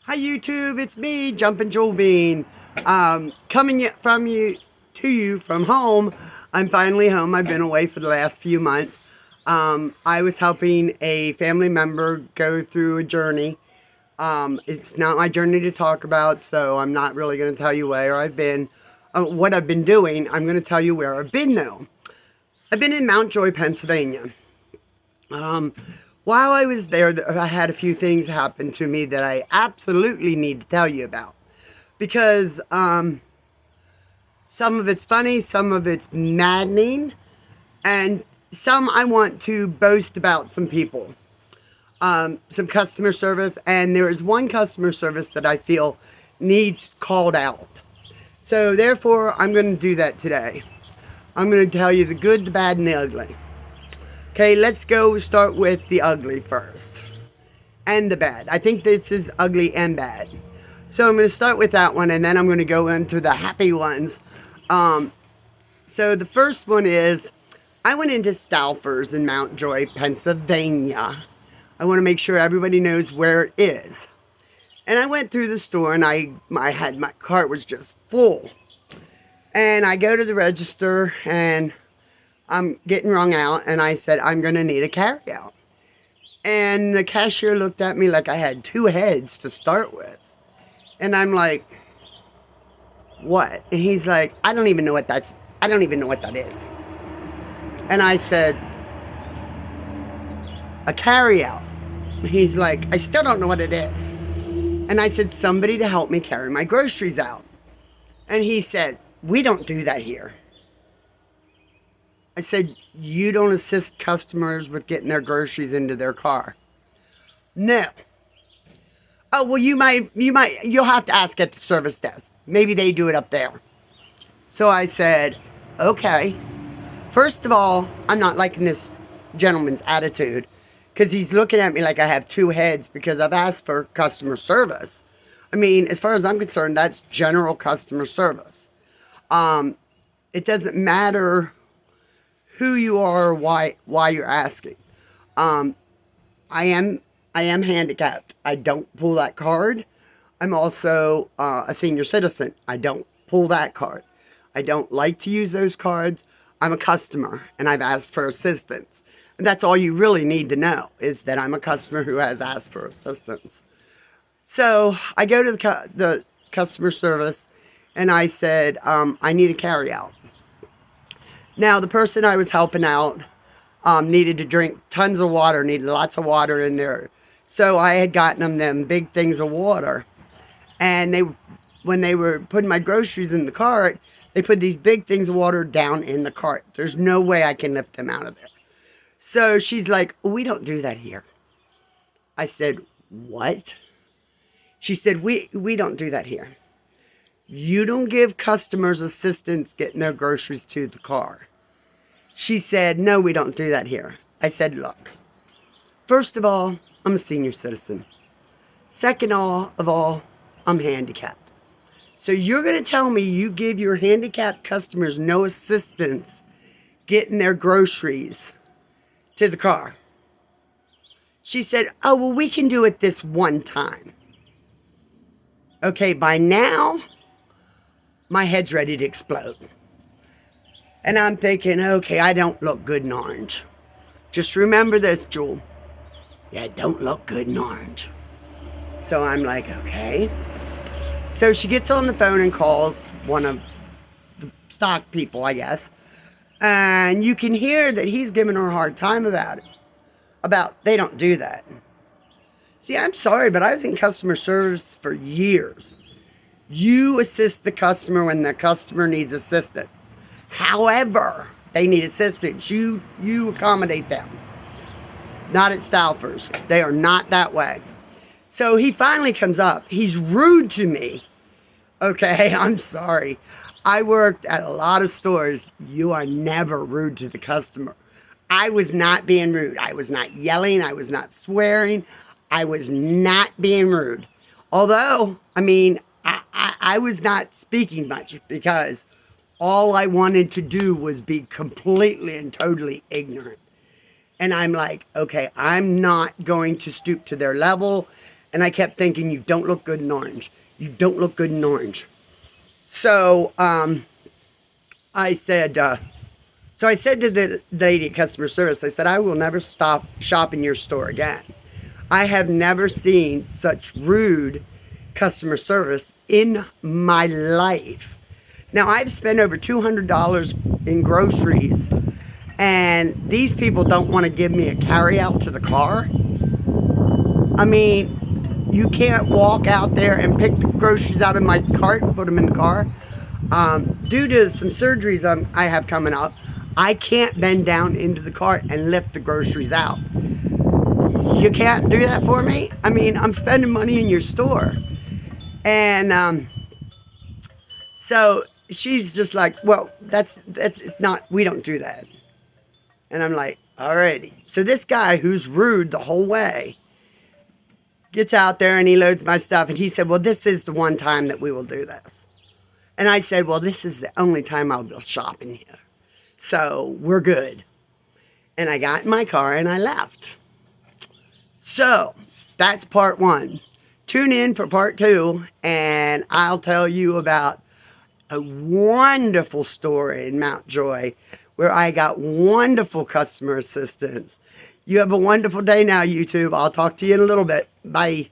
Hi YouTube, it's me, Jumpin' Jewel Bean. Coming from you to you from home. I'm finally home. I've been away for the last few months. I was helping a family member go through a journey. It's not my journey to talk about, so I'm not really going to tell you where I've been, what I've been doing. I'm going to tell you where I've been though. I've been in Mountjoy, Pennsylvania. While I was there, I had a few things happen to me that I absolutely need to tell you about. Because some of it's funny, some of it's maddening, and some I want to boast about some people. Some customer service, and there is one customer service that I feel needs called out. So therefore, I'm going to do that today. I'm going to tell you the good, the bad, and the ugly. Okay, let's go start with the ugly first. And the bad. I think this is ugly and bad. So I'm going to start with that one, and then I'm going to go into the happy ones. So the first one is, I went into Stouffer's in Mountjoy, Pennsylvania. I want to make sure everybody knows where it is. And I went through the store, and my cart was just full. And I go to the register, and I'm getting wrung out, and I said, I'm going to need a carryout. And the cashier looked at me like I had two heads to start with. And I'm like, what? And he's like, I don't even know what that is. And I said, a carryout. He's like, I still don't know what it is. And I said, somebody to help me carry my groceries out. And he said, we don't do that here. I said, you don't assist customers with getting their groceries into their car. No. Oh, well, you'll have to ask at the service desk. Maybe they do it up there. So I said, okay. First of all, I'm not liking this gentleman's attitude because he's looking at me like I have two heads because I've asked for customer service. I mean, as far as I'm concerned, that's general customer service. It doesn't matter who you are or why you're asking. I am handicapped. I don't pull that card. I'm also a senior citizen. I don't pull that card. I don't like to use those cards. I'm a customer, and I've asked for assistance. And that's all you really need to know, is that I'm a customer who has asked for assistance. So I go to the customer service, and I said, I need a carryout. Now, the person I was helping out needed to drink tons of water, needed lots of water in there. So I had gotten them big things of water. And when they were putting my groceries in the cart, they put these big things of water down in the cart. There's no way I can lift them out of there. So she's like, we don't do that here. I said, what? She said, we don't do that here. You don't give customers assistance getting their groceries to the car. She said, no, we don't do that here. I said, look, first of all, I'm a senior citizen. Second of all, I'm handicapped. So you're going to tell me you give your handicapped customers no assistance getting their groceries to the car. She said, oh, well, we can do it this one time. Okay, by now, my head's ready to explode. And I'm thinking, okay, I don't look good in orange. Just remember this, Jewel. Yeah, don't look good in orange. So I'm like, okay. So she gets on the phone and calls one of the stock people, I guess. And you can hear that he's giving her a hard time about it. They don't do that. See, I'm sorry, but I was in customer service for years. You assist the customer when the customer needs assistance. However, they need assistance. You accommodate them. Not at Stouffer's. They are not that way. So he finally comes up. He's rude to me. Okay, I'm sorry. I worked at a lot of stores. You are never rude to the customer. I was not being rude. I was not yelling. I was not swearing. I was not being rude. Although, I mean, I was not speaking much because all I wanted to do was be completely and totally ignorant. And I'm like, okay, I'm not going to stoop to their level And I kept thinking, you don't look good in orange. You don't look good in orange. So I said, I said to the lady at customer service, I said, I will never shop in your store again. I have never seen such rude customer service in my life. Now, I've spent over $200 in groceries, and these people don't want to give me a carry out to the car. I mean, you can't walk out there and pick the groceries out of my cart and put them in the car. Due to some surgeries I have coming up, I can't bend down into the cart and lift the groceries out. You can't do that for me? I mean, I'm spending money in your store. And so she's just like, well, that's not, we don't do that. And I'm like, alrighty. So this guy who's rude the whole way gets out there and he loads my stuff. And he said, well, this is the one time that we will do this. And I said, well, this is the only time I'll be shopping here. So we're good. And I got in my car and I left. So that's part one. Tune in for part two, and I'll tell you about a wonderful story in Mount Joy where I got wonderful customer assistance. You have a wonderful day now, YouTube. I'll talk to you in a little bit. Bye.